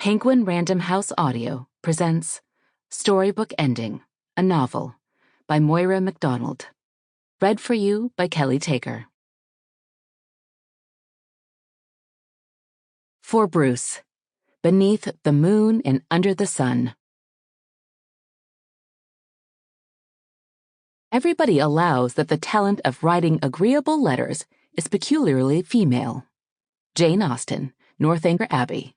Penguin Random House Audio presents Storybook Ending, a novel, by Moira Macdonald. Read for you by Kelli Taker. For Bruce, Beneath the Moon and Under the Sun. Everybody allows that the talent of writing agreeable letters is peculiarly female. Jane Austen, Northanger Abbey.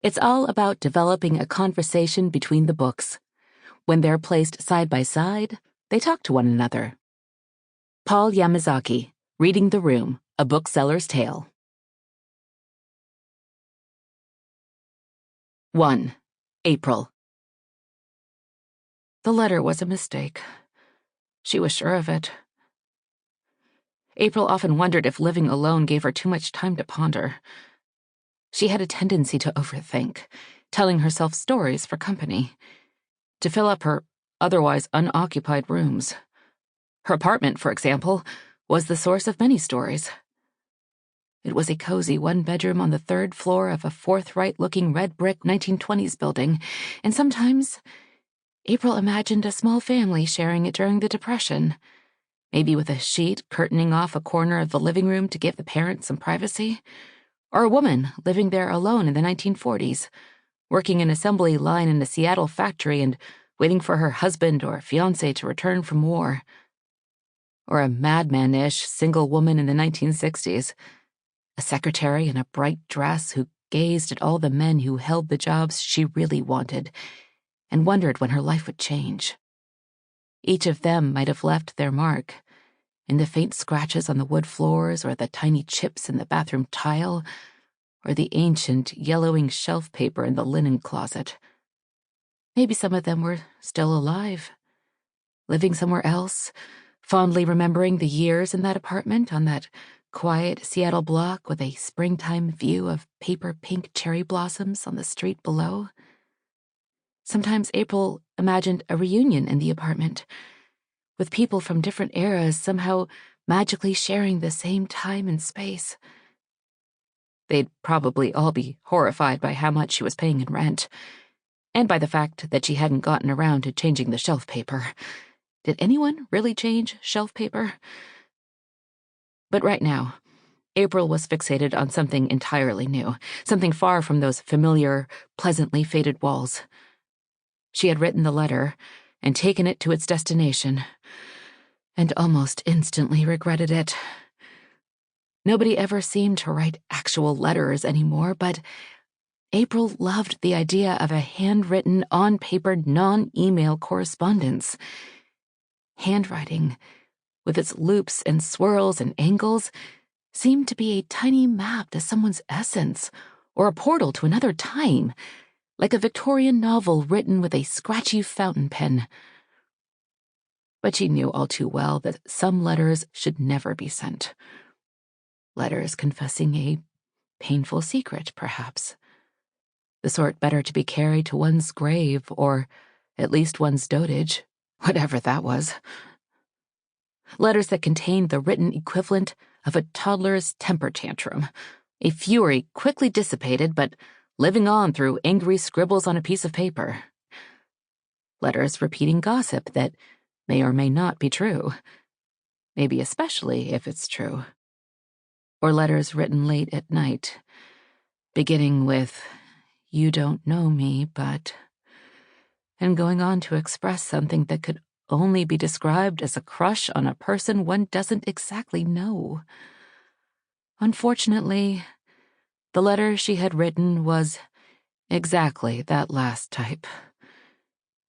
It's all about developing a conversation between the books. When they're placed side by side, they talk to one another. Paul Yamazaki, Reading the Room, A Bookseller's Tale. 1. April. The letter was a mistake. She was sure of it. April often wondered if living alone gave her too much time to ponder. She had a tendency to overthink, telling herself stories for company, to fill up her otherwise unoccupied rooms. Her apartment, for example, was the source of many stories. It was a cozy one-bedroom on the third floor of a forthright-looking red-brick 1920s building, and sometimes April imagined a small family sharing it during the Depression, maybe with a sheet curtaining off a corner of the living room to give the parents some privacy, or a woman living there alone in the 1940s, working an assembly line in a Seattle factory and waiting for her husband or fiancé to return from war. Or a madman-ish single woman in the 1960s, a secretary in a bright dress who gazed at all the men who held the jobs she really wanted and wondered when her life would change. Each of them might have left their mark, in the faint scratches on the wood floors, or the tiny chips in the bathroom tile, or the ancient yellowing shelf paper in the linen closet. Maybe some of them were still alive, living somewhere else, fondly remembering the years in that apartment on that quiet Seattle block with a springtime view of paper-pink cherry blossoms on the street below. Sometimes April imagined a reunion in the apartment, with people from different eras somehow magically sharing the same time and space. They'd probably all be horrified by how much she was paying in rent, and by the fact that she hadn't gotten around to changing the shelf paper. Did anyone really change shelf paper? But right now, April was fixated on something entirely new, something far from those familiar, pleasantly faded walls. She had written the letter and taken it to its destination, and almost instantly regretted it. Nobody ever seemed to write actual letters anymore, but April loved the idea of a handwritten, on-paper, non-email correspondence. Handwriting, with its loops and swirls and angles, seemed to be a tiny map to someone's essence, or a portal to another time, like a Victorian novel written with a scratchy fountain pen. But she knew all too well that some letters should never be sent. Letters confessing a painful secret, perhaps. The sort better to be carried to one's grave, or at least one's dotage, whatever that was. Letters that contained the written equivalent of a toddler's temper tantrum, a fury quickly dissipated but living on through angry scribbles on a piece of paper. Letters repeating gossip that may or may not be true, maybe especially if it's true. Or letters written late at night, beginning with, "You don't know me, but," and going on to express something that could only be described as a crush on a person one doesn't exactly know. Unfortunately, the letter she had written was exactly that last type.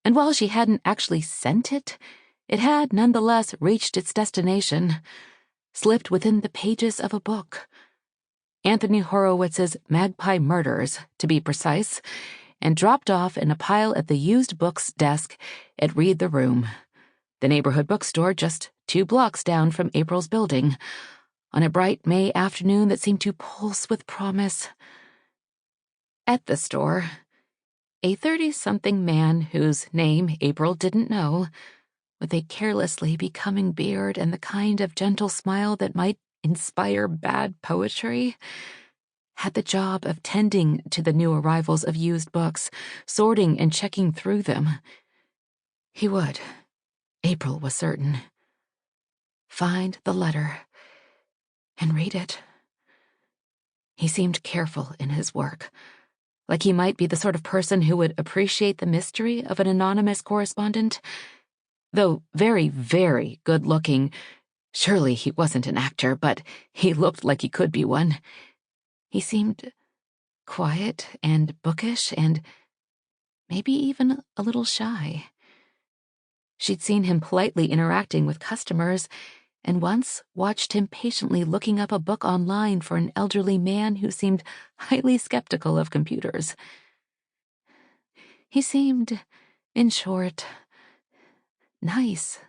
And while she hadn't actually sent it, it had nonetheless reached its destination, slipped within the pages of a book. Anthony Horowitz's Magpie Murders, to be precise, and dropped off in a pile at the used books desk at Read the Room, the neighborhood bookstore just 2 blocks down from April's building, on a bright May afternoon that seemed to pulse with promise. At the store, a 30-something man whose name April didn't know, with a carelessly becoming beard and the kind of gentle smile that might inspire bad poetry, had the job of tending to the new arrivals of used books, sorting and checking through them. He would, April was certain, find the letter and read it. He seemed careful in his work, like he might be the sort of person who would appreciate the mystery of an anonymous correspondent. Though very, very good-looking, surely he wasn't an actor, but he looked like he could be one. He seemed quiet and bookish and maybe even a little shy. She'd seen him politely interacting with customers, and once watched him patiently looking up a book online for an elderly man who seemed highly skeptical of computers. He seemed, in short, nice.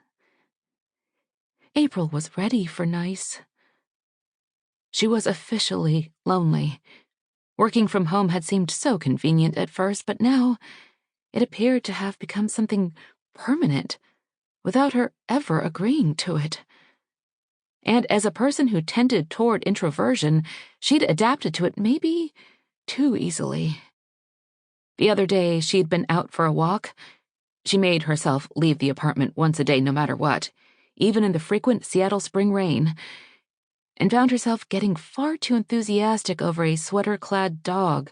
April was ready for nice. She was officially lonely. Working from home had seemed so convenient at first, but now it appeared to have become something permanent, without her ever agreeing to it. And as a person who tended toward introversion, she'd adapted to it maybe too easily. The other day, she'd been out for a walk. She made herself leave the apartment once a day no matter what, even in the frequent Seattle spring rain, and found herself getting far too enthusiastic over a sweater-clad dog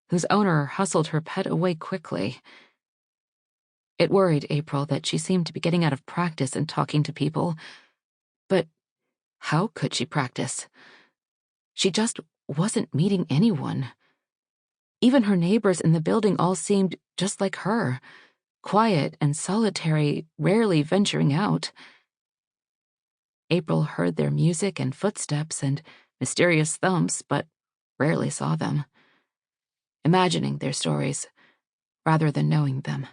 whose owner hustled her pet away quickly. It worried April that she seemed to be getting out of practice in talking to people, but how could she practice? She just wasn't meeting anyone. Even her neighbors in the building all seemed just like her, quiet and solitary, rarely venturing out. April heard their music and footsteps and mysterious thumps, but rarely saw them, imagining their stories rather than knowing them.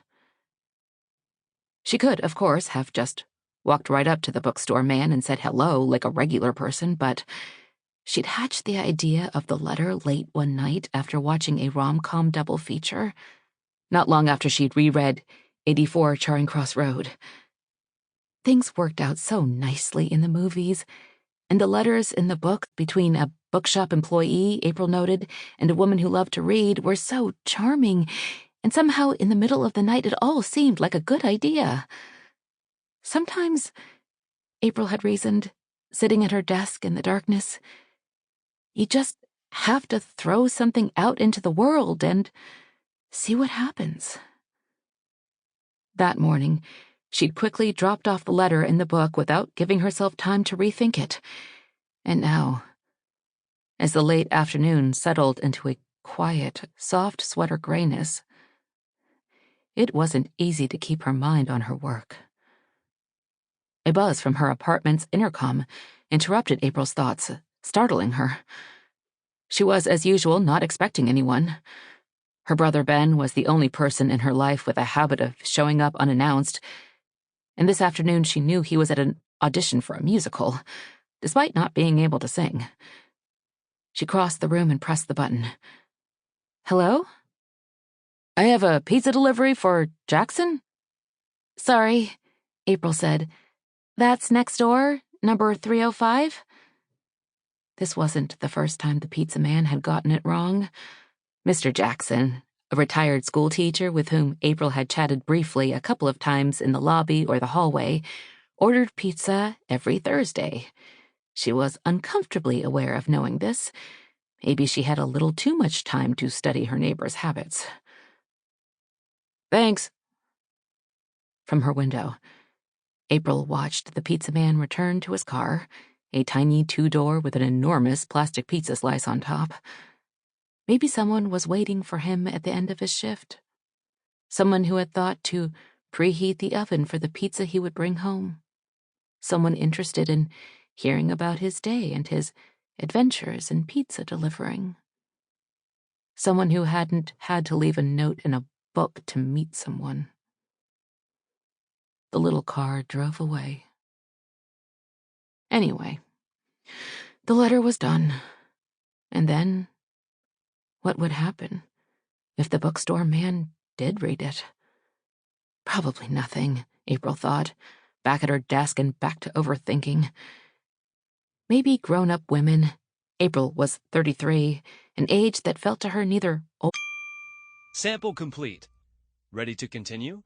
She could, of course, have just walked right up to the bookstore man and said hello like a regular person, but she'd hatched the idea of the letter late one night after watching a rom-com double feature, not long after she'd reread 84 Charing Cross Road. Things worked out so nicely in the movies, and the letters in the book between a bookshop employee, April noted, and a woman who loved to read were so charming, and somehow in the middle of the night it all seemed like a good idea. Sometimes, April had reasoned, sitting at her desk in the darkness, you just have to throw something out into the world and see what happens. That morning, she'd quickly dropped off the letter in the book without giving herself time to rethink it. And now, as the late afternoon settled into a quiet, soft sweater grayness, it wasn't easy to keep her mind on her work. A buzz from her apartment's intercom interrupted April's thoughts, startling her. She was, as usual, not expecting anyone. Her brother Ben was the only person in her life with a habit of showing up unannounced, and this afternoon she knew he was at an audition for a musical, despite not being able to sing. She crossed the room and pressed the button. Hello? I have a pizza delivery for Jackson? Sorry, April said. That's next door, number 305? This wasn't the first time the pizza man had gotten it wrong. Mr. Jackson, a retired schoolteacher with whom April had chatted briefly a couple of times in the lobby or the hallway, ordered pizza every Thursday. She was uncomfortably aware of knowing this. Maybe she had a little too much time to study her neighbor's habits. Thanks. From her window, April watched the pizza man return to his car, a tiny two-door with an enormous plastic pizza slice on top. Maybe someone was waiting for him at the end of his shift. Someone who had thought to preheat the oven for the pizza he would bring home. Someone interested in hearing about his day and his adventures in pizza delivering. Someone who hadn't had to leave a note in a book to meet someone. The little car drove away. Anyway, the letter was done. And then, what would happen if the bookstore man did read it? Probably nothing, April thought, back at her desk and back to overthinking. Maybe grown-up women, April was 33, an age that felt to her neither old. Sample complete. Ready to continue?